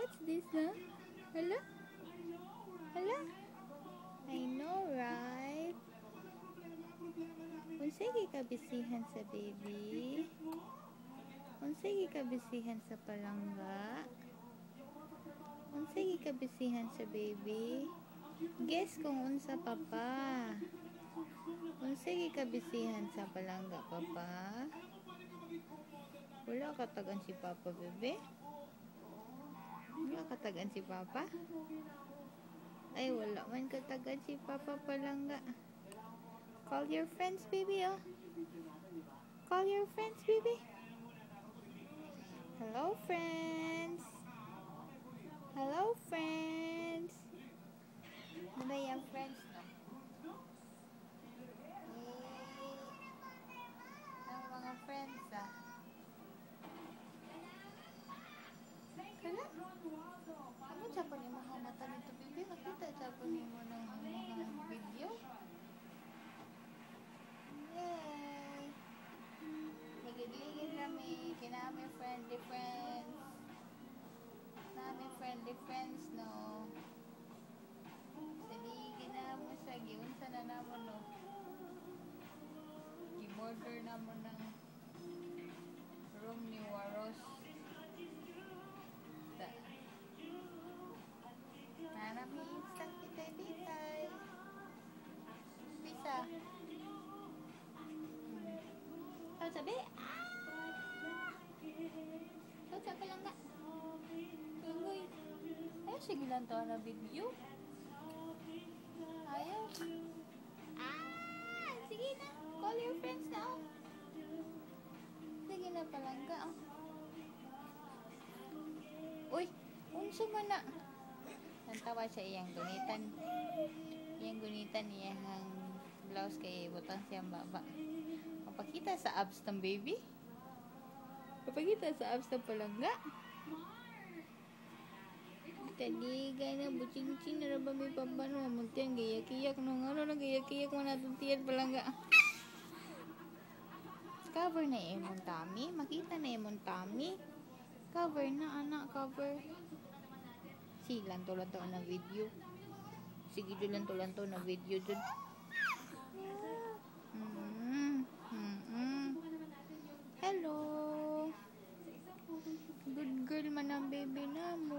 What's this, huh? Hala? Hala? I know, right? Unsay gikabisihan sa baby? Unsay gikabisihan sa palangga? Unsay gikabisihan sa baby? Guess kung unsa papa. Unsay gikabisihan sa palangga papa? Wala katagan si papa, bebe? Wala katagan si papa? Ay, wala man katagan si papa palangga. Call your friends, baby, oh. Call your friends, baby. Hello, friends. Hello, friends. Ano ba yung friends, no? Ang mga friends, ah. Kala? Ano siya pa ni mga mata nito, baby? Makita siya pa ni mo ng mga video? Yay! Ligid-ligid kami. Kinami friendly friends. Nami friendly friends, no? Saligid na mo siya. Giunsa na naman, no? Gimorder naman ng room ni Waros. Nanami instant kitay-bitay. Bisa. Kau sabi? Kau sabi lang nga. Tunggoy. Ayaw sige lang to na video. Ayaw. Sige na. Call your friends na. Sige na palangga. Uy, unsa man na. Nantawa siya iyang gunitan. Iyang gunitan iyang blouse kay butang siyang baba. Papakita sa abs ng baby. Papakita sa abs ng palangga. Taligay na bucing-cing na ba may pambano. Magtiyang gayak-iyak no. Ano na gayak-iyak mo natin tiyan palangga. Cover na imong tummy. Makita na imong tummy. Cover na anak, cover. Silang tulanto na video. Sige dulan tulanto na video dun. Hello. Good girl man ang baby na mo.